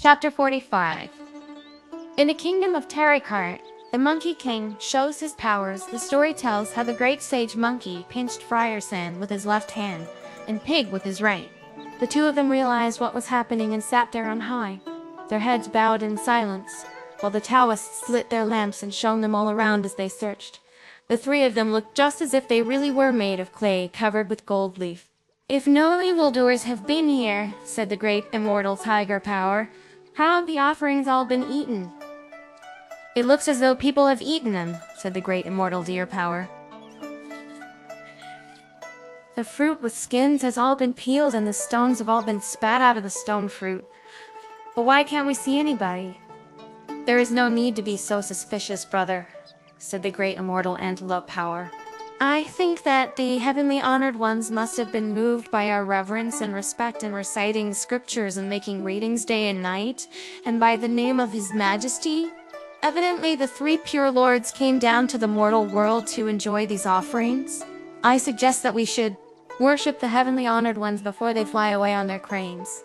Chapter 45. In the kingdom of Tarikart, the Monkey King shows his powers. The story tells how the great sage Monkey pinched Friar Sand with his left hand and Pig with his right. The two of them realized what was happening and sat there on high, their heads bowed in silence, while the Taoists lit their lamps and shone them all around as they searched. The three of them looked just as if they really were made of clay covered with gold leaf. "If no evildoers have been here," said the great immortal Tiger Power, "how have the offerings all been eaten?" "It looks as though people have eaten them," said the great immortal Deer Power. "The fruit with skins has all been peeled and the stones have all been spat out of the stone fruit. But why can't we see anybody?" "There is no need to be so suspicious, brother," said the great immortal Antelope Power. "I think that the heavenly honored ones must have been moved by our reverence and respect in reciting scriptures and making readings day and night, and by the name of His Majesty. Evidently the three pure lords came down to the mortal world to enjoy these offerings. I suggest that we should worship the heavenly honored ones before they fly away on their cranes.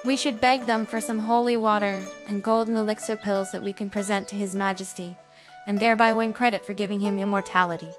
We should beg them for some holy water and golden elixir pills that we can present to His Majesty, and thereby win credit for giving him immortality."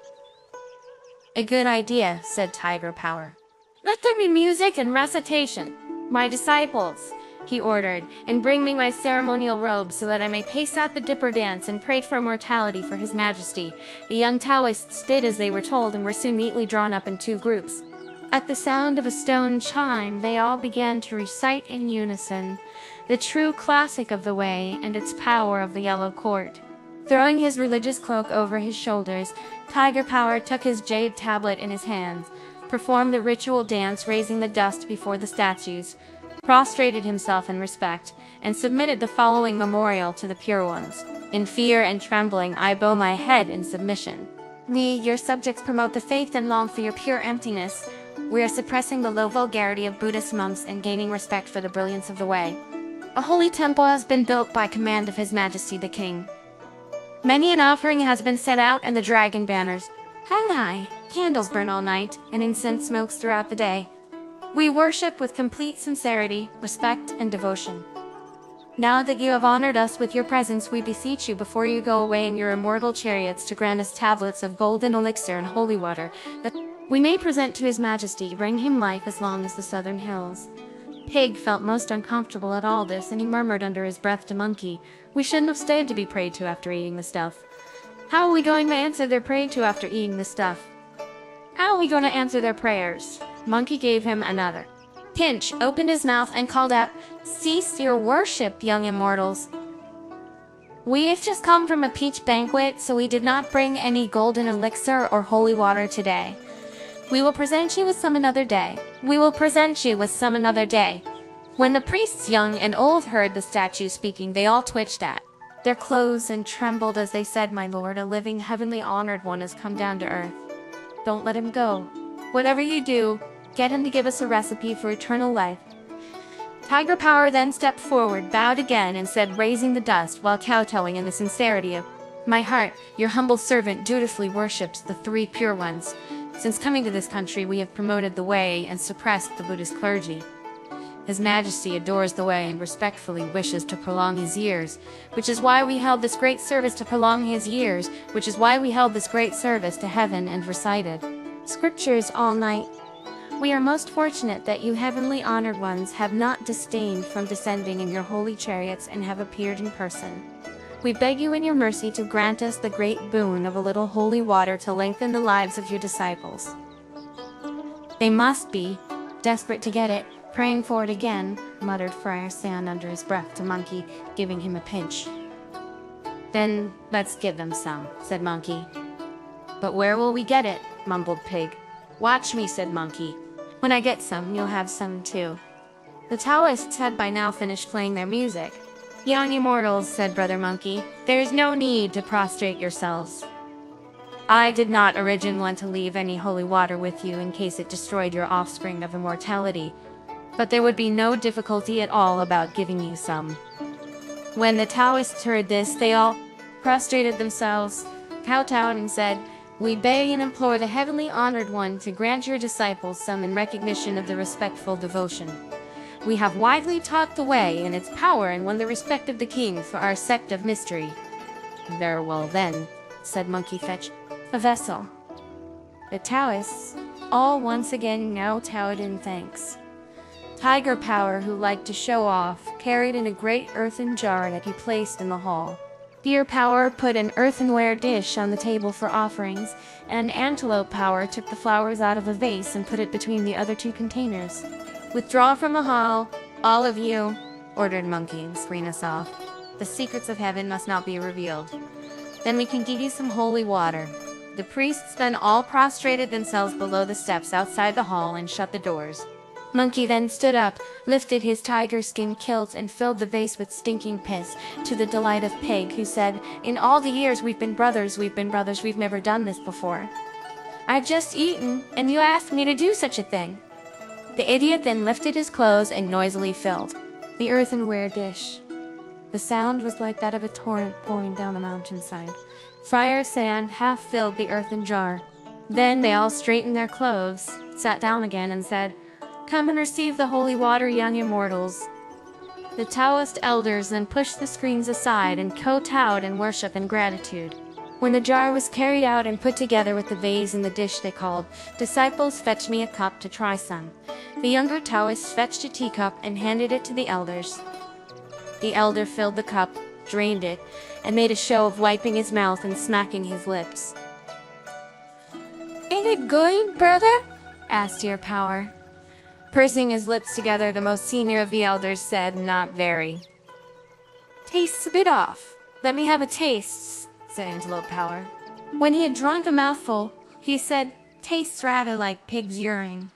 "A good idea," said Tiger Power. "Let there be music and recitation. My disciples," he ordered, "and bring me my ceremonial robes so that I may pace out the dipper dance and pray for immortality for His Majesty." The young Taoists did as they were told and were soon neatly drawn up in two groups. At the sound of a stone chime, they all began to recite in unison the true classic of the way and its power of the yellow cord. Throwing his religious cloak over his shoulders, Tiger Power took his jade tablet in his hands, performed the ritual dance raising the dust before the statues, prostrated himself in respect, and submitted the following memorial to the pure ones. "In fear and trembling I bow my head in submission. We, your subjects, promote the faith and long for your pure emptiness. We are suppressing the low vulgarity of Buddhist monks and gaining respect for the brilliance of the way. A holy temple has been built by command of His Majesty the King. Many an offering has been set out and the dragon banners hang high, candles burn all night, and incense smokes throughout the day. We worship with complete sincerity, respect, and devotion. Now that you have honored us with your presence, we beseech you before you go away in your immortal chariots to grant us tablets of golden elixir and holy water, that we may present to His Majesty, bring him life as long as the southern hills." Pig felt most uncomfortable at all this, and he murmured under his breath to Monkey, "We shouldn't have stayed to be prayed to after eating the stuff." "How are we going to answer their praying to after eating the stuff?" "How are we going to answer their prayers?" Monkey gave him another pinch, opened his mouth, and called out, "Cease your worship, young immortals. We have just come from a peach banquet, so we did not bring any golden elixir or holy water today. We will present you with some another day. We will present you with some another day." When the priests, young and old, heard the statue speaking, they all twitched at their clothes and trembled as they said, "My lord, a living, heavenly honored one has come down to earth. Don't let him go. Whatever you do, get him to give us a recipe for eternal life." Tiger Power then stepped forward, bowed again, and said, raising the dust while kowtowing in the sincerity of, "My heart, your humble servant dutifully worships the three pure ones. Since coming to this country, we have promoted the way and suppressed the Buddhist clergy. His Majesty adores the way and respectfully wishes to prolong his years, which is why we held this great service to heaven and recited scriptures all night. We are most fortunate that you heavenly honored ones have not disdained from descending in your holy chariots and have appeared in person. We beg you in your mercy to grant us the great boon of a little holy water to lengthen the lives of your disciples." "They must be desperate to get it, praying for it again," muttered Friar Sand under his breath to Monkey, giving him a pinch. "Then let's give them some," said Monkey. "But where will we get it?" mumbled Pig. "Watch me," said Monkey. "When I get some, you'll have some too." The Taoists had by now finished playing their music. "Young immortals," said Brother Monkey, "there is no need to prostrate yourselves. I did not originally want to leave any holy water with you in case it destroyed your offspring of immortality, but there would be no difficulty at all about giving you some." When the Taoists heard this, they all prostrated themselves, kowtowed, and said, "We beg and implore the heavenly honored one to grant your disciples some in recognition of the respectful devotion." We have widely taught the way in its power and won the respect of the king for our sect of mystery. Very well then, said Monkey Fetch, a vessel. The Taoists all once again now towed in thanks. Tiger Power, who liked to show off, carried in a great earthen jar that he placed in the hall. Deer Power put an earthenware dish on the table for offerings, and Antelope Power took the flowers out of a vase and put it between the other two containers. Withdraw from the hall, all of you, ordered Monkey and screen us off. The secrets of heaven must not be revealed. Then we can give you some holy water. The priests then all prostrated themselves below the steps outside the hall and shut the doors. Monkey then stood up, lifted his tiger skin kilt and filled the vase with stinking piss, to the delight of Pig, who said, "In all the years we've been brothers, we've never done this before. I've just eaten, and you asked me to do such a thing." The idiot then lifted his clothes and noisily filled the earthenware dish. The sound was like that of a torrent pouring down the mountainside. Friar Sand half filled the earthen jar. Then they all straightened their clothes, sat down again, and said, "Come and receive the holy water, young immortals." The Taoist elders then pushed the screens aside and kowtowed in worship and gratitude. When the jar was carried out and put together with the vase and the dish, they called, "Disciples, fetch me a cup to try some." The younger Taoists fetched a teacup and handed it to the elders. The elder filled the cup, drained it, and made a show of wiping his mouth and smacking his lips. "Ain't it good, brother?" asked Deer Power. Pursing his lips together, the most senior of the elders said, "Not very." "Tastes a bit off. Let me have a taste," said Antelope Power. When he had drunk a mouthful, he said, "Tastes rather like pig's urine."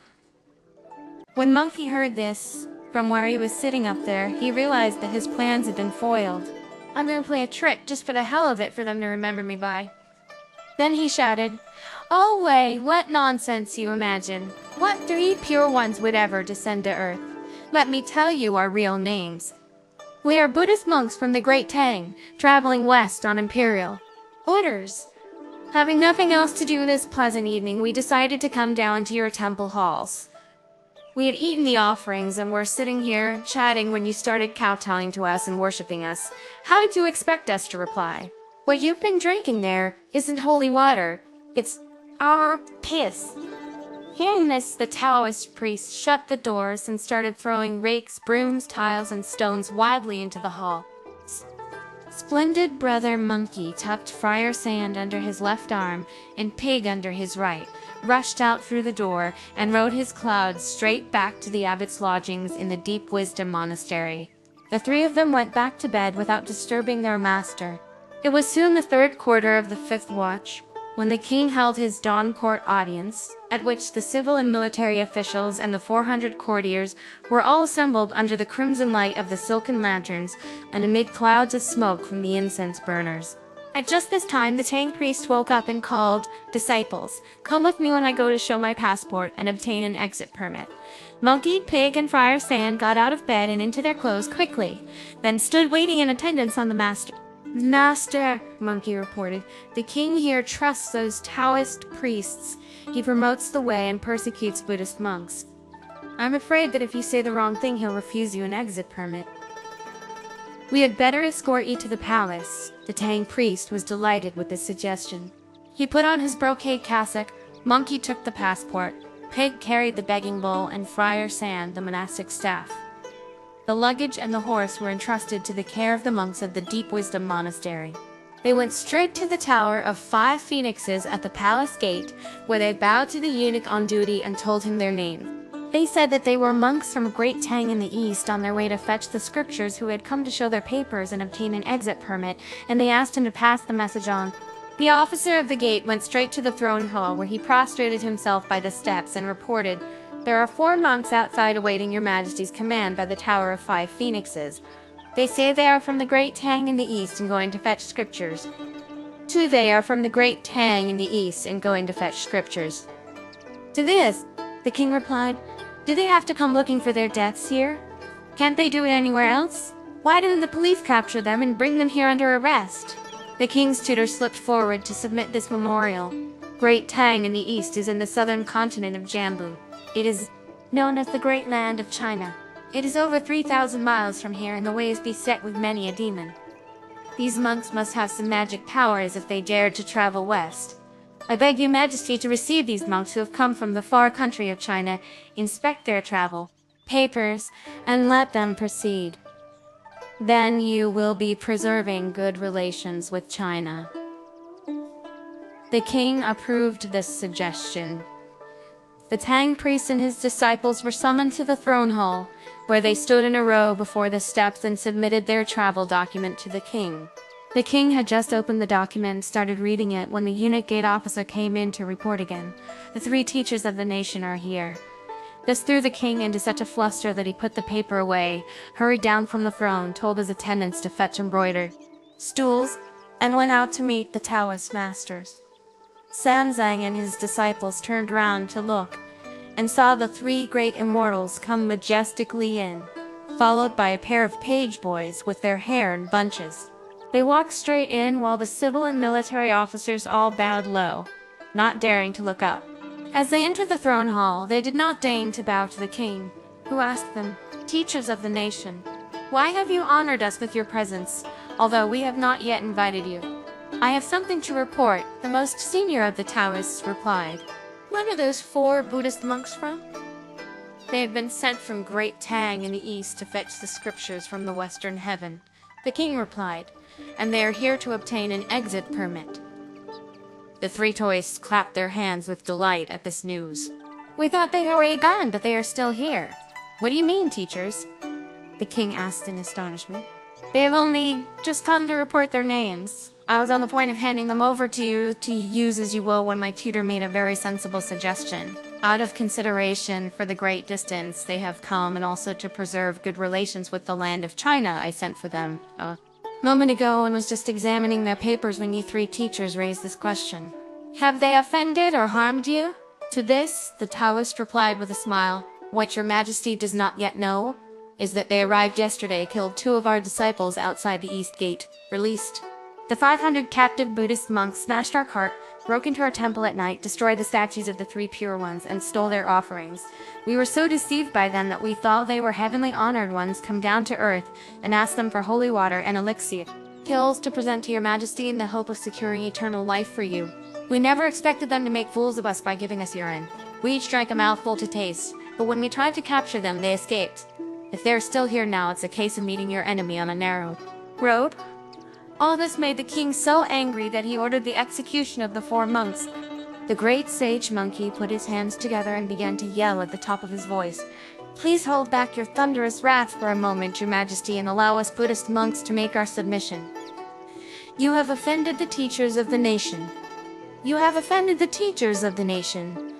When Monkey heard this, from where he was sitting up there, he realized that his plans had been foiled. "I'm gonna play a trick just for the hell of it for them to remember me by." Then he shouted, "Oh wait, what nonsense you imagine! What three pure ones would ever descend to earth? Let me tell you our real names. We are Buddhist monks from the Great Tang, traveling west on imperial orders. Having nothing else to do this pleasant evening, we decided to come down to your temple halls. We had eaten the offerings and were sitting here chatting when you started kowtowing to us and worshipping us. How did you expect us to reply? What you've been drinking there isn't holy water. It's our piss." Hearing this, the Taoist priest shut the doors and started throwing rakes, brooms, tiles, and stones wildly into the hall. Splendid Brother Monkey tucked Friar Sand under his left arm and Pig under his right, rushed out through the door, and rode his clouds straight back to the abbot's lodgings in the Deep Wisdom Monastery. The three of them went back to bed without disturbing their master. It was soon the third quarter of the fifth watch, when the king held his dawn court audience, at which the civil and military officials and the 400 courtiers were all assembled under the crimson light of the silken lanterns and amid clouds of smoke from the incense burners. At just this time, the Tang priest woke up and called, "Disciples, come with me when I go to show my passport and obtain an exit permit." Monkey, Pig, and Friar Sand got out of bed and into their clothes quickly, then stood waiting in attendance on the master. "Master," Monkey reported, "the king here trusts those Taoist priests. He promotes the way and persecutes Buddhist monks. I'm afraid that if you say the wrong thing, he'll refuse you an exit permit. We had better escort you to the palace." The Tang priest was delighted with this suggestion. He put on his brocade cassock, Monkey took the passport, Pig carried the begging bowl, and Friar Sand the monastic staff. The luggage and the horse were entrusted to the care of the monks of the Deep Wisdom Monastery. They went straight to the Tower of 5 Phoenixes at the palace gate, where they bowed to the eunuch on duty and told him their name. They said that they were monks from Great Tang in the east on their way to fetch the scriptures, who had come to show their papers and obtain an exit permit, and they asked him to pass the message on. The officer of the gate went straight to the throne hall, where he prostrated himself by the steps and reported, "There are 4 monks outside awaiting your majesty's command by the Tower of 5 Phoenixes. They say they are from the Great Tang in the east and going to fetch scriptures." "Too, they are from the Great Tang in the east and going to fetch scriptures." To this, the king replied, "Do they have to come looking for their deaths here? Can't they do it anywhere else? Why didn't the police capture them and bring them here under arrest?" The king's tutor slipped forward to submit this memorial. Great Tang in the east is in the southern continent of Jambu. It is known as the Great Land of China. It is over 3,000 miles from here, and the way is beset with many a demon. These monks must have some magic powers if they dared to travel west. I beg your majesty to receive these monks who have come from the far country of China, inspect their travel papers, and let them proceed. Then you will be preserving good relations with China. The king approved this suggestion. The Tang priest and his disciples were summoned to the throne hall, where they stood in a row before the steps and submitted their travel document to the king. The king had just opened the document and started reading it when the eunuch gate officer came in to report again. The 3 teachers of the nation are here. This threw the king into such a fluster that he put the paper away, hurried down from the throne, told his attendants to fetch embroidered stools, and went out to meet the Taoist masters. Sanzang and his disciples turned round to look, and saw the 3 great immortals come majestically in, followed by a pair of page boys with their hair in bunches. They walked straight in while the civil and military officers all bowed low, not daring to look up. As they entered the throne hall, they did not deign to bow to the king, who asked them, "Teachers of the nation, why have you honored us with your presence, although we have not yet invited you?" "I have something to report," the most senior of the Taoists replied. "Where are those 4 Buddhist monks from?" "They have been sent from Great Tang in the east to fetch the scriptures from the western heaven," the king replied, "and they are here to obtain an exit permit." The 3 Taoists clapped their hands with delight at this news. "We thought they were already gone, but they are still here." "What do you mean, teachers?" the king asked in astonishment. "They have only just come to report their names. I was on the point of handing them over to you to use as you will when my tutor made a very sensible suggestion. Out of consideration for the great distance they have come, and also to preserve good relations with the land of China, I sent for them a moment ago and was just examining their papers when you 3 teachers raised this question. Have they offended or harmed you?" To this, the Taoist replied with a smile, "What your majesty does not yet know is that they arrived yesterday, killed 2 of our disciples outside the east gate, released. The 500 captive Buddhist monks smashed our cart, broke into our temple at night, destroyed the statues of the 3 pure ones, and stole their offerings. We were so deceived by them that we thought they were heavenly honored ones come down to earth, and asked them for holy water and elixir pills to present to your majesty in the hope of securing eternal life for you. We never expected them to make fools of us by giving us urine. We each drank a mouthful to taste, but when we tried to capture them, they escaped. If they're still here now, it's a case of meeting your enemy on a narrow road." All this made the king so angry that he ordered the execution of the 4 monks. The great sage monkey put his hands together and began to yell at the top of his voice, "Please hold back your thunderous wrath for a moment, your majesty, and allow us Buddhist monks to make our submission. You have offended the teachers of the nation. You have offended the teachers of the nation,"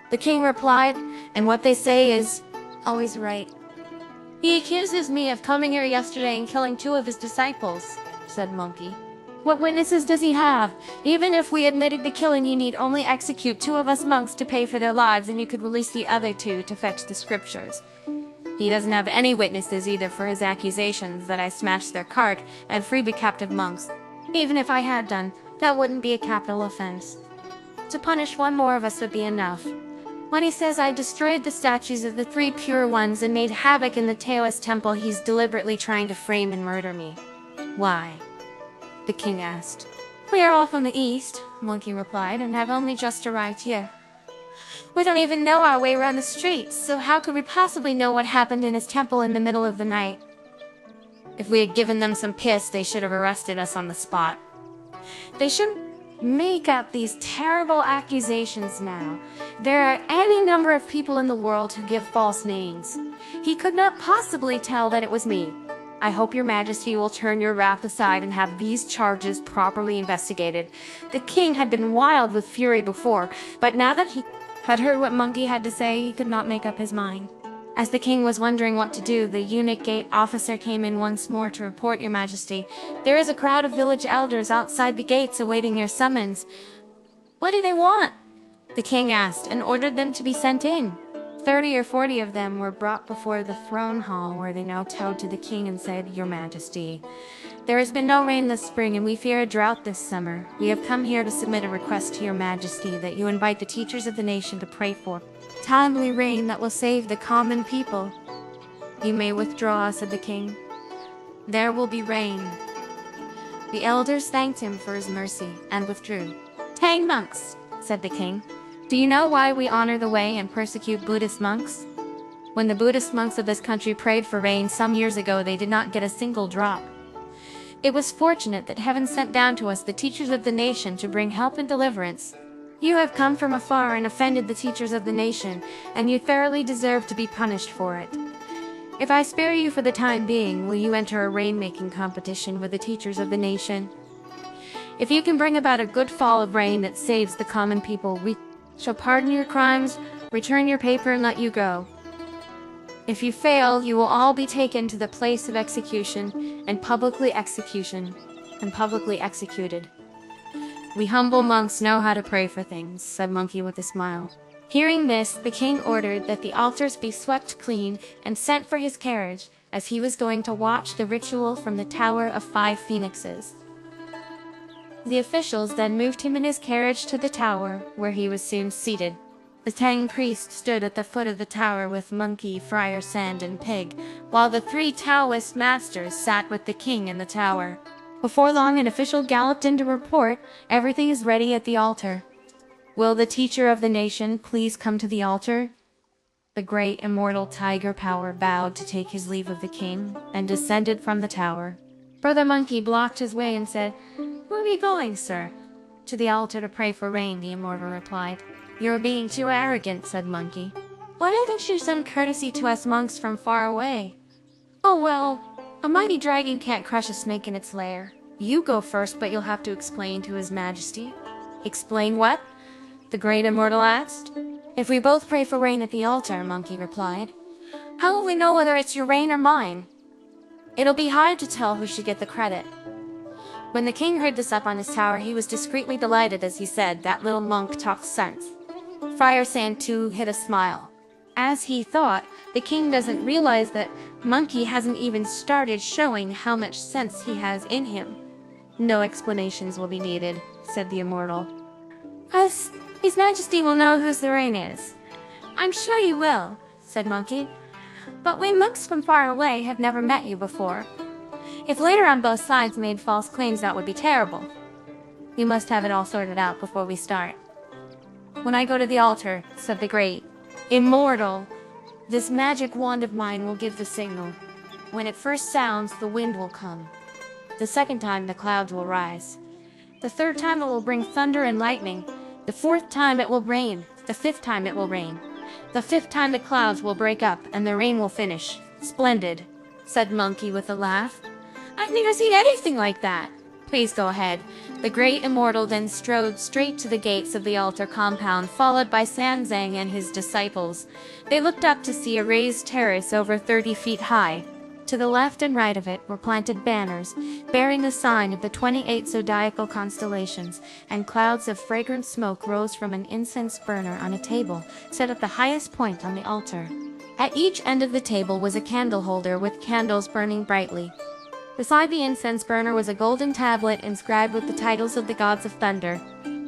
the king replied, "and what they say is always right." "He accuses me of coming here yesterday and killing 2 of his disciples," said Monkey. "What witnesses does he have? Even if we admitted the killing, you need only execute 2 of us monks to pay for their lives, and you could release the other 2 to fetch the scriptures. He doesn't have any witnesses either for his accusations that I smashed their cart and freed the captive monks. Even if I had done, that wouldn't be a capital offense. To punish 1 more of us would be enough. When he says I destroyed the statues of the 3 pure ones and made havoc in the Taoist temple, he's deliberately trying to frame and murder me." "Why?" the king asked. "We are all from the east," Monkey replied, "and have only just arrived here. We don't even know our way around the streets, so how could we possibly know what happened in his temple in the middle of the night? If we had given them some piss, they should have arrested us on the spot. They shouldn't make up these terrible accusations now. There are any number of people in the world who give false names. He could not possibly tell that it was me. I hope your majesty will turn your wrath aside and have these charges properly investigated." The king had been wild with fury before, but now that he had heard what Monkey had to say, he could not make up his mind. As the king was wondering what to do, the eunuch gate officer came in once more to report, "Your majesty, there is a crowd of village elders outside the gates awaiting your summons." "What do they want?" the king asked, and ordered them to be sent in. 30 or 40 of them were brought before the throne hall, where they now bowed to the king and said, "Your majesty, there has been no rain this spring, and we fear a drought this summer. We have come here to submit a request to your majesty that you invite the teachers of the nation to pray for timely rain that will save the common people." "You may withdraw," said the king. "There will be rain." The elders thanked him for his mercy and withdrew. "Tang monks," said the king, "do you know why we honor the way and persecute Buddhist monks? When the Buddhist monks of this country prayed for rain some years ago, they did not get a single drop. It was fortunate that heaven sent down to us the teachers of the nation to bring help and deliverance. You have come from afar and offended the teachers of the nation, and you thoroughly deserve to be punished for it. If I spare you for the time being, will you enter a rain-making competition with the teachers of the nation? If you can bring about a good fall of rain that saves the common people, we shall pardon your crimes, return your paper, and let you go. If you fail, you will all be taken to the place of execution and publicly executed. We humble monks know how to pray for things," said Monkey with a smile. Hearing this, the king ordered that the altars be swept clean and sent for his carriage, as he was going to watch the ritual from the Tower of 5 Phoenixes. The officials then moved him in his carriage to the tower, where he was soon seated. The Tang priest stood at the foot of the tower with Monkey, Friar Sand, and Pig, while the 3 Taoist masters sat with the king in the tower. Before long, an official galloped in to report, "Everything is ready at the altar. Will the teacher of the nation please come to the altar?" The great immortal Tiger Power bowed to take his leave of the king, and descended from the tower. Brother Monkey blocked his way and said, "Where are you going, sir?" "To the altar to pray for rain," the immortal replied. "You're being too arrogant," said Monkey. "Why don't you show some courtesy to us monks from far away?" "Oh well, a mighty dragon can't crush a snake in its lair. You go first, but you'll have to explain to His Majesty." "Explain what?" the great immortal asked. "If we both pray for rain at the altar," Monkey replied, "how will we know whether it's your rain or mine? It'll be hard to tell who should get the credit." When the king heard this up on his tower, he was discreetly delighted as he said, "That little monk talks sense." Friar Sand too hid a smile. As he thought, the king doesn't realize that Monkey hasn't even started showing how much sense he has in him. "No explanations will be needed," said the immortal. "His Majesty will know whose the rain is." "I'm sure you will," said Monkey. "But we monks from far away have never met you before. If later on both sides made false claims, that would be terrible. We must have it all sorted out before we start." "When I go to the altar," said the great immortal, "this magic wand of mine will give the signal. When it first sounds, the wind will come. The second time, the clouds will rise. The third time, it will bring thunder and lightning. The fourth time, it will rain. The fifth time, it will rain. The fifth time, the clouds will break up and the rain will finish." "Splendid," said Monkey with a laugh. "I've never seen anything like that." "Please go ahead." The great immortal then strode straight to the gates of the altar compound, followed by Sanzang and his disciples. They looked up to see a raised terrace over 30 feet high. To the left and right of it were planted banners, bearing the sign of the 28 zodiacal constellations, and clouds of fragrant smoke rose from an incense burner on a table set at the highest point on the altar. At each end of the table was a candle holder with candles burning brightly. Beside the incense burner was a golden tablet inscribed with the titles of the gods of thunder,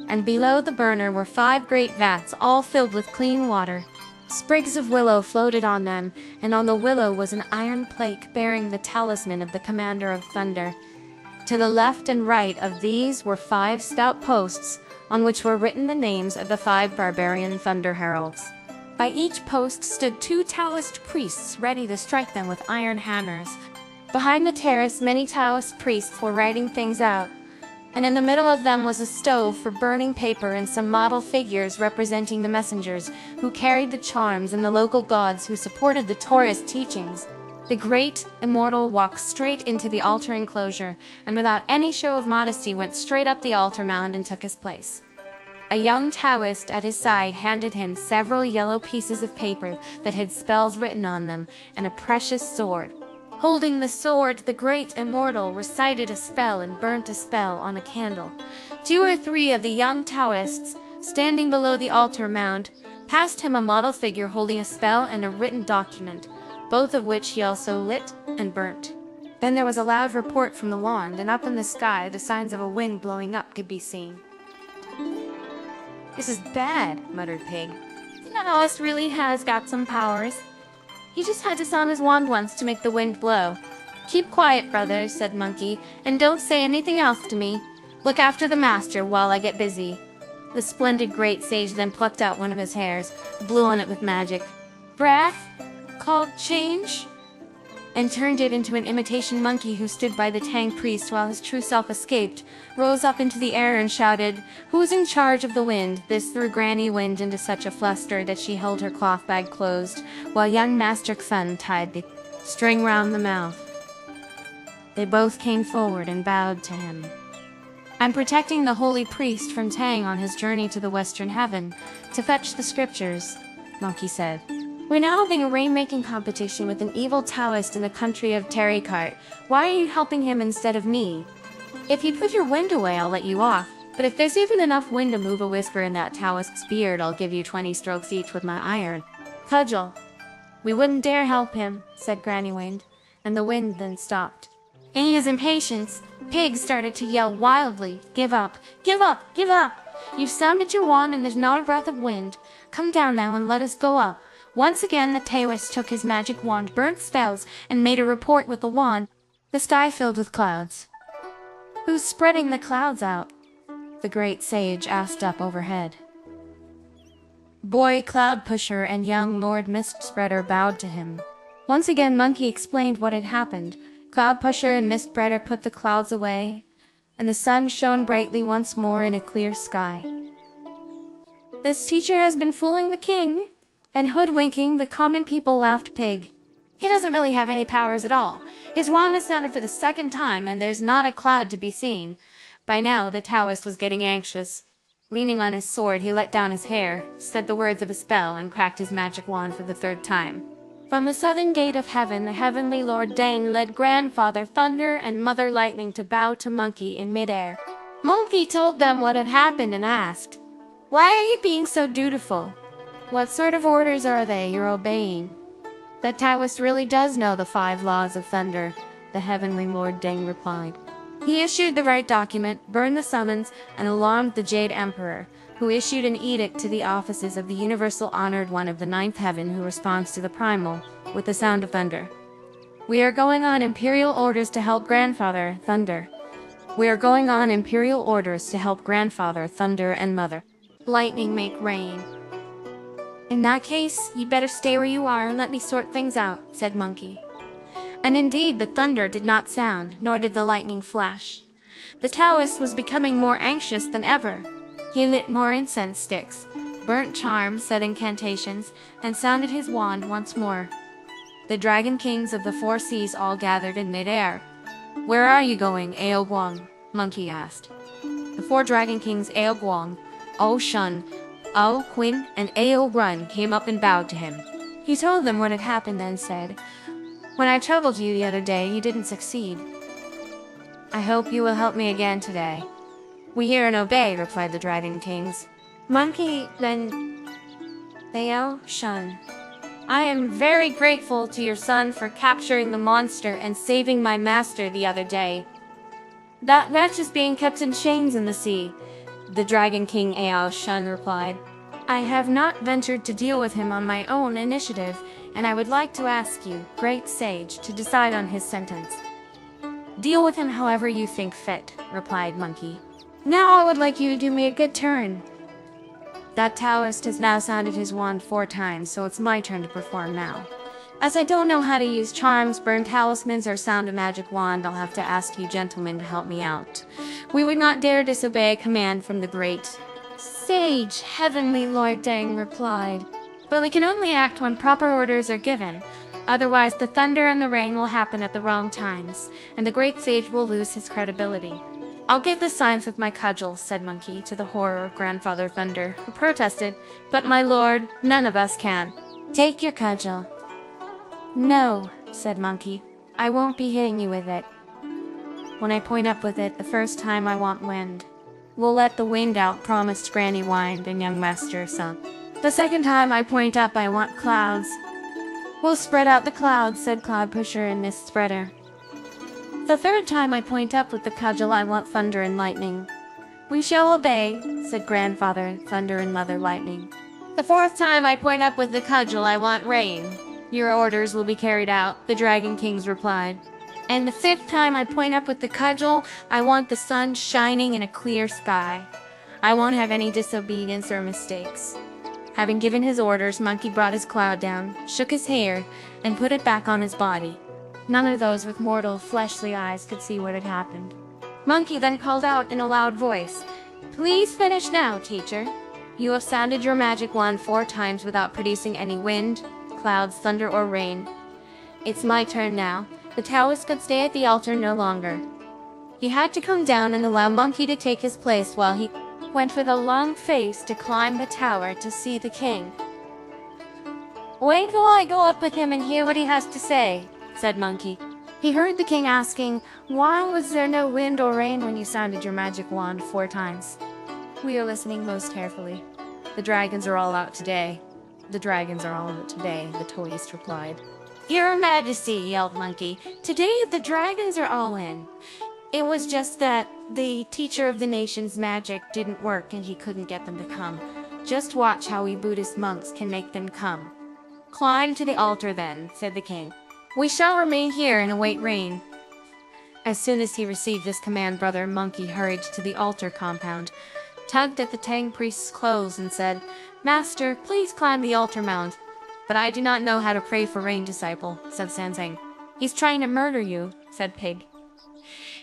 and below the burner were 5 great vats, all filled with clean water. Sprigs of willow floated on them, and on the willow was an iron plate bearing the talisman of the commander of thunder. To the left and right of these were 5 stout posts, on which were written the names of the 5 barbarian thunder heralds. By each post stood 2 Taoist priests ready to strike them with iron hammers. Behind the terrace, many Taoist priests were writing things out, and in the middle of them was a stove for burning paper and some model figures representing the messengers who carried the charms and the local gods who supported the Taoist teachings. The great immortal walked straight into the altar enclosure, and without any show of modesty went straight up the altar mound and took his place. A young Taoist at his side handed him several yellow pieces of paper that had spells written on them, and a precious sword. Holding the sword, the great immortal recited a spell and burnt a spell on a candle. 2 or 3 of the young Taoists, standing below the altar mound, passed him a model figure holding a spell and a written document, both of which he also lit and burnt. Then there was a loud report from the wand, and up in the sky the signs of a wind blowing up could be seen. "This is bad," muttered Pig. "The Taoist really has got some powers." He just had to sound his wand once to make the wind blow. Keep quiet, brother, said Monkey, and don't say anything else to me. Look after the master while I get busy. The splendid great sage then plucked out one of his hairs, blew on it with magic breath, called change, and turned it into an imitation monkey who stood by the Tang priest while his true self escaped, rose up into the air and shouted, "Who's in charge of the wind?" This threw Granny Wind into such a fluster that she held her cloth bag closed, while young Master Sun tied the string round the mouth. They both came forward and bowed to him. "I'm protecting the holy priest from Tang on his journey to the western heaven, to fetch the scriptures," Monkey said. "We're now having a rainmaking competition with an evil Taoist in the country of Terrycart. Why are you helping him instead of me? If you put your wind away, I'll let you off. But if there's even enough wind to move a whisker in that Taoist's beard, I'll give you 20 strokes each with my iron cudgel." "We wouldn't dare help him," said Granny Wind, and the wind then stopped. In his impatience, Pig started to yell wildly, "Give up! Give up! Give up! You've sounded your wand and there's not a breath of wind. Come down now and let us go up." Once again the Taoist took his magic wand, burnt spells, and made a report with the wand. The sky filled with clouds. "Who's spreading the clouds out?" the great sage asked up overhead. Boy Cloud Pusher and young Lord Mist Spreader bowed to him. Once again Monkey explained what had happened. Cloud Pusher and Mist Spreader put the clouds away, and the sun shone brightly once more in a clear sky. "This teacher has been fooling the king and hoodwinking the common people," laughed Pig. "He doesn't really have any powers at all. His wand has sounded for the second time, and there's not a cloud to be seen." By now the Taoist was getting anxious. Leaning on his sword, he let down his hair, said the words of a spell, and cracked his magic wand for the third time. From the southern gate of heaven, the heavenly Lord Dang led Grandfather Thunder and Mother Lightning to bow to Monkey in midair. Monkey told them what had happened and asked, "Why are you being so dutiful? What sort of orders are they you're obeying?" "The Taoist really does know the 5 laws of thunder," the heavenly Lord Dang replied. He issued the right document, burned the summons, and alarmed the Jade Emperor, who issued an edict to the offices of the Universal Honored One of the 9th Heaven who responds to the Primal with the sound of thunder. "We are going on imperial orders to help Grandfather Thunder. We are going on imperial orders to help Grandfather Thunder and Mother Lightning make rain." "In that case, you better stay where you are and let me sort things out," said Monkey. And indeed the thunder did not sound, nor did the lightning flash. The Taoist was becoming more anxious than ever. He lit more incense sticks, burnt charms, said incantations, and sounded his wand once more. The Dragon Kings of the 4 seas all gathered in midair. "Where are you going, Ao Guang?" Monkey asked. The 4 Dragon Kings, Ao Guang, Ao Shun, Ao Quinn, and Ao Run, came up and bowed to him. He told them what had happened and said, "When I troubled you the other day, you didn't succeed. I hope you will help me again today." "We hear and obey," replied the Dragon Kings. Monkey then Ao Shun, "I am very grateful to your son for capturing the monster and saving my master the other day. That wretch is being kept in chains in the sea," the Dragon King Ao Shun replied. "I have not ventured to deal with him on my own initiative, and I would like to ask you, Great Sage, to decide on his sentence." "Deal with him however you think fit," replied Monkey. "Now I would like you to do me a good turn." That Taoist has now sounded his wand 4 times, so it's my turn to perform now. As I don't know how to use charms, burn talismans, or sound a magic wand, I'll have to ask you gentlemen to help me out. We would not dare disobey a command from the great Sage, Heavenly Lord Dang replied. "But we can only act when proper orders are given. Otherwise the thunder and the rain will happen at the wrong times, and the great sage will lose his credibility." "I'll give the signs with my cudgel," said Monkey, to the horror of Grandfather Thunder, who protested, "But my lord, none of us can." "Take your cudgel." "No," said Monkey, "I won't be hitting you with it. When I point up with it the first time, I want wind." "We'll let the wind out," promised Granny Wind and young Master Sun. "The second time I point up, I want clouds." "We'll spread out the clouds," said Cloud Pusher and Mist Spreader. "The third time I point up with the cudgel, I want thunder and lightning." "We shall obey," said Grandfather Thunder and Mother Lightning. "The 4th time I point up with the cudgel, I want rain." Your orders will be carried out, the Dragon Kings replied. And the 5th time I point up with the cudgel, I want the sun shining in a clear sky. I won't have any disobedience or mistakes. Having given his orders, Monkey brought his cloud down, shook his hair, and put it back on his body. None of those with mortal, fleshly eyes could see what had happened. Monkey then called out in a loud voice, "Please finish now, teacher. You have sounded your magic wand 4 times without producing any wind, clouds, thunder, or rain. It's my turn now. The Taoist could stay at the altar no longer." He had to come down and allow Monkey to take his place while he went with a long face to climb the tower to see the king. "Wait till I go up with him and hear what he has to say," said Monkey. He heard the king asking, "Why was there no wind or rain when you sounded your magic wand 4 times? "We are listening most carefully. The dragons are all out today." "The dragons are all out today," the Taoist replied. "Your Majesty," yelled Monkey, "today the dragons are all in. It was just that the teacher of the nation's magic didn't work and he couldn't get them to come. Just watch how we Buddhist monks can make them come." "Climb to the altar then," said the king. "We shall remain here and await rain." As soon as he received this command, Brother Monkey hurried to the altar compound, tugged at the Tang priest's clothes, and said, "Master, please climb the altar mount." "But I do not know how to pray for rain, disciple," said Sansang. "He's trying to murder you," said Pig.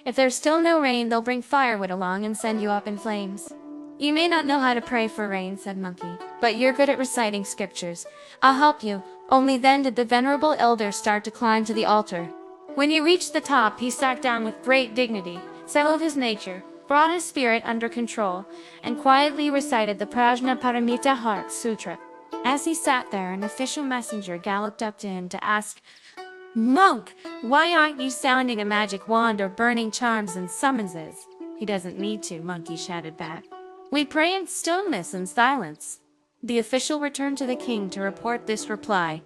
"If there's still no rain, they'll bring firewood along and send you up in flames." "You may not know how to pray for rain," said Monkey, "but you're good at reciting scriptures. I'll help you." Only then did the venerable elder start to climb to the altar. When he reached the top, he sat down with great dignity, settled his nature, brought his spirit under control, and quietly recited the Prajnaparamita Heart Sutra. As he sat there, an official messenger galloped up to him to ask, "Monk, why aren't you sounding a magic wand or burning charms and summonses?" "He doesn't need to," Monkey shouted back. "We pray in stillness and silence." The official returned to the king to report this reply.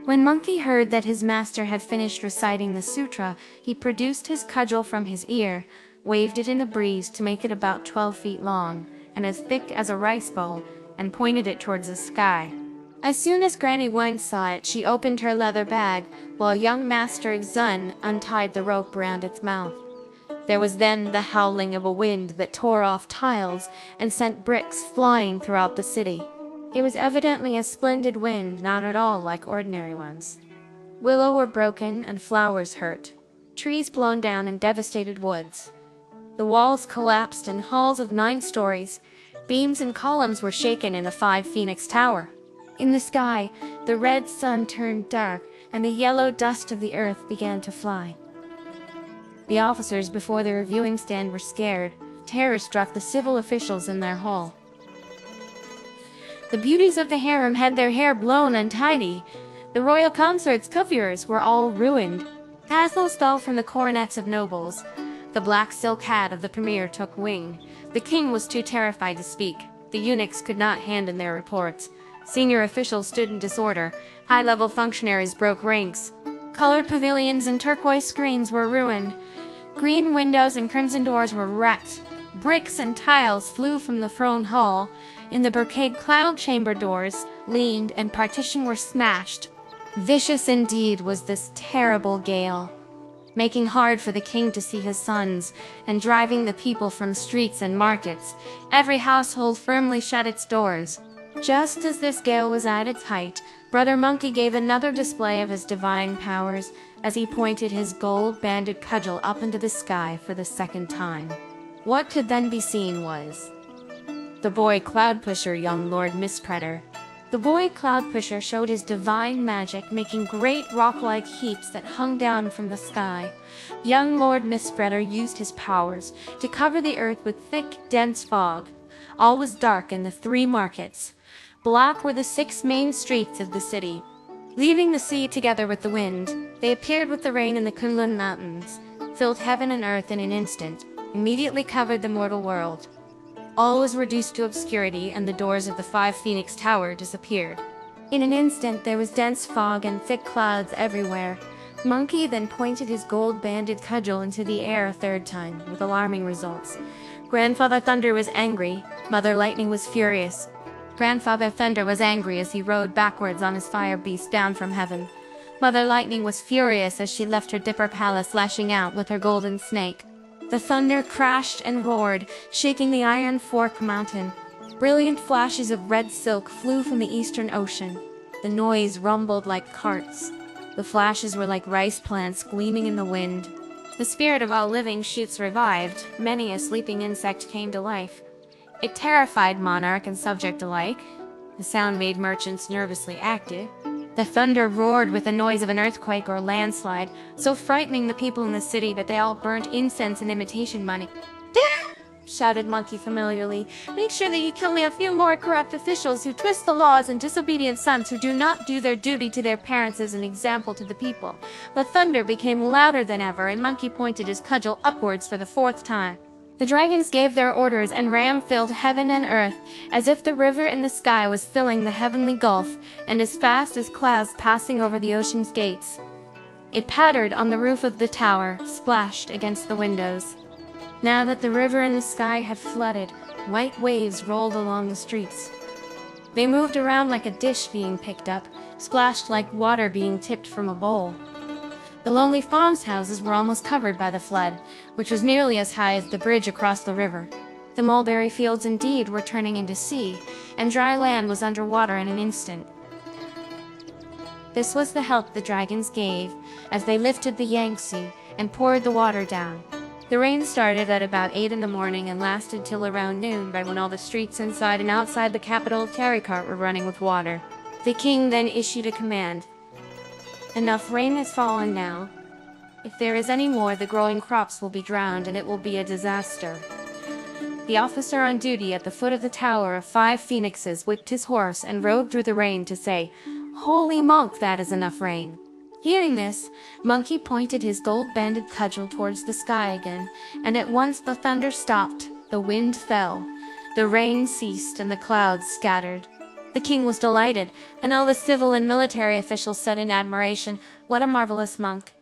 When Monkey heard that his master had finished reciting the sutra, he produced his cudgel from his ear, waved it in the breeze to make it about 12 feet long and as thick as a rice bowl, and pointed it towards the sky. As soon as Granny Wang saw it, she opened her leather bag, while young Master Xun untied the rope around its mouth. There was then the howling of a wind that tore off tiles and sent bricks flying throughout the city. It was evidently a splendid wind, not at all like ordinary ones. Willows were broken and flowers hurt, trees blown down and devastated woods. The walls collapsed in halls of 9 stories. Beams and columns were shaken in the 5 Phoenix Tower. In the sky, the red sun turned dark, and the yellow dust of the earth began to fly. The officers before the reviewing stand were scared. Terror struck the civil officials in their hall. The beauties of the harem had their hair blown untidy. The royal consort's coiffures were all ruined. Tassels fell from the coronets of nobles. The black silk hat of the premier took wing. The king was too terrified to speak. The eunuchs could not hand in their reports. Senior officials stood in disorder. High-level functionaries broke ranks. Colored pavilions and turquoise screens were ruined. Green windows and crimson doors were wrecked. Bricks and tiles flew from the throne hall. In the brocade cloud chamber doors leaned and partition were smashed. Vicious indeed was this terrible gale, making hard for the king to see his sons and driving the people from streets and markets. Every household firmly shut its doors. Just as this gale was at its height, Brother Monkey gave another display of his divine powers as he pointed his gold-banded cudgel up into the sky for the 2nd time. What could then be seen was the boy Cloud Pusher, young Lord Mispredator. The boy Cloud Pusher showed his divine magic, making great rock-like heaps that hung down from the sky. Young Lord Mispredator used his powers to cover the earth with thick, dense fog. All was dark in the 3 markets. Black were the 6 main streets of the city. Leaving the sea together with the wind, they appeared with the rain in the Kunlun Mountains, filled heaven and earth in an instant, immediately covered the mortal world. All was reduced to obscurity, and the doors of the 5 Phoenix Tower disappeared. In an instant there was dense fog and thick clouds everywhere. Monkey then pointed his gold-banded cudgel into the air a 3rd time, with alarming results. Grandfather Thunder was angry. Mother Lightning was furious. Grandfather Thunder was angry as he rode backwards on his fire beast down from heaven. Mother Lightning was furious as she left her Dipper Palace, lashing out with her golden snake. The thunder crashed and roared, shaking the Iron Fork Mountain. Brilliant flashes of red silk flew from the eastern ocean. The noise rumbled like carts. The flashes were like rice plants gleaming in the wind. The spirit of all living shoots revived. Many a sleeping insect came to life. It terrified monarch and subject alike. The sound made merchants nervously active. The thunder roared with the noise of an earthquake or landslide, so frightening the people in the city that they all burnt incense and imitation money. "There!" shouted Monkey familiarly. "Make sure that you kill me a few more corrupt officials who twist the laws and disobedient sons who do not do their duty to their parents as an example to the people." The thunder became louder than ever, and Monkey pointed his cudgel upwards for the fourth time. The dragons gave their orders, and Ram filled heaven and earth, as if the river in the sky was filling the heavenly gulf, and as fast as clouds passing over the ocean's gates. It pattered on the roof of the tower, splashed against the windows. Now that the river in the sky had flooded, white waves rolled along the streets. They moved around like a dish being picked up, splashed like water being tipped from a bowl. The lonely farmhouses were almost covered by the flood, which was nearly as high as the bridge across the river. The mulberry fields indeed were turning into sea, and dry land was under water in an instant. This was the help the dragons gave, as they lifted the Yangtze and poured the water down. The rain started at about 8 in the morning and lasted till around noon, by when all the streets inside and outside the capital of Terrycart were running with water. The king then issued a command. "Enough rain has fallen now. If there is any more, the growing crops will be drowned, and it will be a disaster." The officer on duty at the foot of the Tower of 5 Phoenixes whipped his horse and rode through the rain to say, "Holy monk, that is enough rain." Hearing this, Monkey pointed his gold-banded cudgel towards the sky again, and at once the thunder stopped, the wind fell, the rain ceased, and the clouds scattered. The king was delighted, and all the civil and military officials said in admiration, "What a marvelous monk."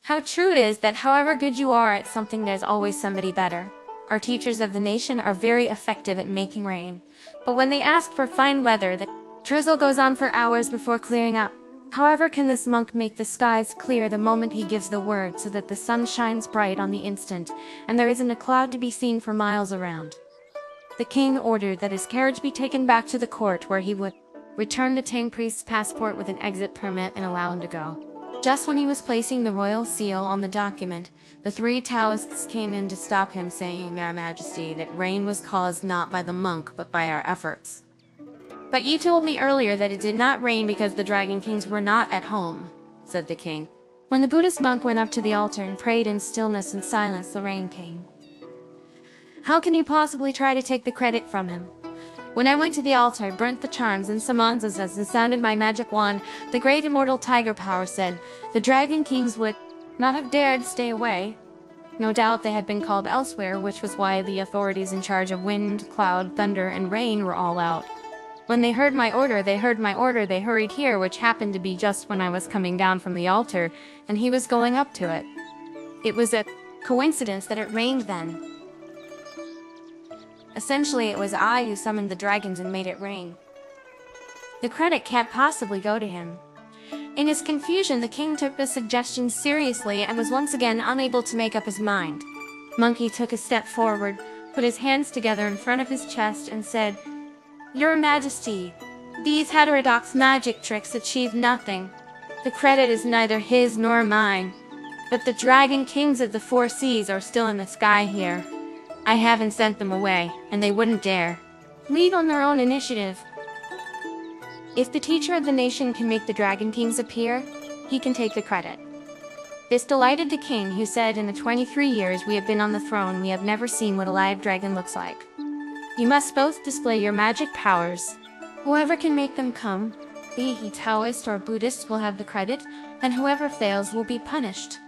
How true it is that however good you are at something, there's always somebody better. Our teachers of the nation are very effective at making rain, but when they ask for fine weather, the drizzle goes on for hours before clearing up. However can this monk make the skies clear the moment he gives the word, so that the sun shines bright on the instant, and there isn't a cloud to be seen for miles around? The king ordered that his carriage be taken back to the court, where he would return the Tang priest's passport with an exit permit and allow him to go. Just when he was placing the royal seal on the document, the 3 Taoists came in to stop him, saying, "Your Majesty, that rain was caused not by the monk, but by our efforts." "But you told me earlier that it did not rain because the Dragon Kings were not at home," said the king. When the Buddhist monk went up to the altar and prayed in stillness and silence, the rain came. How can you possibly try to take the credit from him? When I went to the altar, burnt the charms and samanzas and sounded my magic wand, the great immortal tiger power said, the Dragon Kings would not have dared stay away. No doubt they had been called elsewhere, which was why the authorities in charge of wind, cloud, thunder, and rain were all out. When they heard my order, they hurried here, which happened to be just when I was coming down from the altar, and he was going up to it. It was a coincidence that it rained then. Essentially, it was I who summoned the dragons and made it rain. The credit can't possibly go to him. In his confusion, the king took the suggestion seriously and was once again unable to make up his mind. Monkey took a step forward, put his hands together in front of his chest, and said, "Your Majesty, these heterodox magic tricks achieve nothing. The credit is neither his nor mine, but the Dragon Kings of the 4 seas are still in the sky here. I haven't sent them away, and they wouldn't dare. Leave on their own initiative. If the teacher of the nation can make the Dragon Kings appear, he can take the credit." This delighted the king, who said, "In the 23 years we have been on the throne, we have never seen what a live dragon looks like. You must both display your magic powers. Whoever can make them come, be he Taoist or Buddhist, will have the credit, and whoever fails will be punished."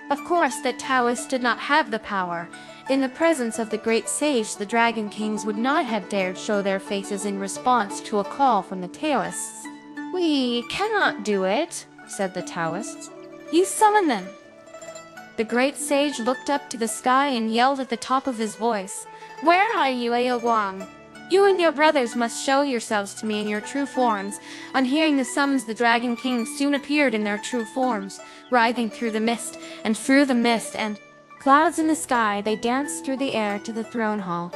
Of course, that Taoists did not have the power. In the presence of the great sage, the Dragon Kings would not have dared show their faces in response to a call from the Taoists. "We cannot do it," said the Taoists. "You summon them." The great sage looked up to the sky and yelled at the top of his voice, "Where are you, Aoguang? You and your brothers must show yourselves to me in your true forms." On hearing the summons, the Dragon Kings soon appeared in their true forms, writhing through the mist and clouds in the sky. They danced through the air to the throne hall.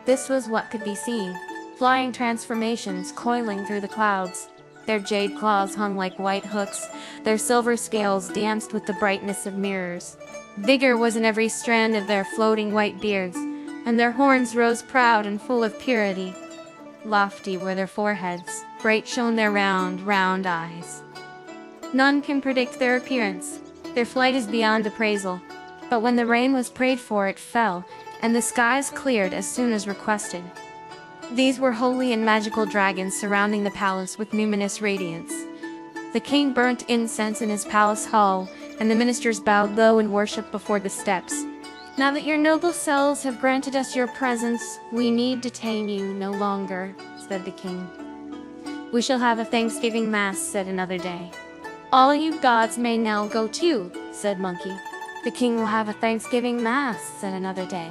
This was what could be seen: flying transformations coiling through the clouds. Their jade claws hung like white hooks, their silver scales danced with the brightness of mirrors. Vigor was in every strand of their floating white beards, and their horns rose proud and full of purity. Lofty were their foreheads, bright shone their round eyes. None can predict their appearance. Their flight is beyond appraisal. But when the rain was prayed for, it fell, and the skies cleared as soon as requested. These were holy and magical dragons surrounding the palace with luminous radiance. The king burnt incense in his palace hall, and the ministers bowed low in worship before the steps. "Now that your noble selves have granted us your presence, we need detain you no longer," said the king. "We shall have a Thanksgiving Mass," said another day. "All you gods may now go too," said Monkey. "The king will have a Thanksgiving Mass," said another day.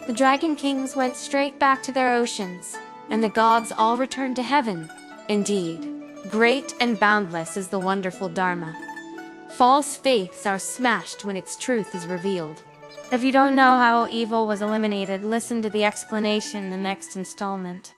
The Dragon Kings went straight back to their oceans, and the gods all returned to heaven. Indeed, great and boundless is the wonderful Dharma. False faiths are smashed when its truth is revealed. If you don't know how evil was eliminated, listen to the explanation in the next installment.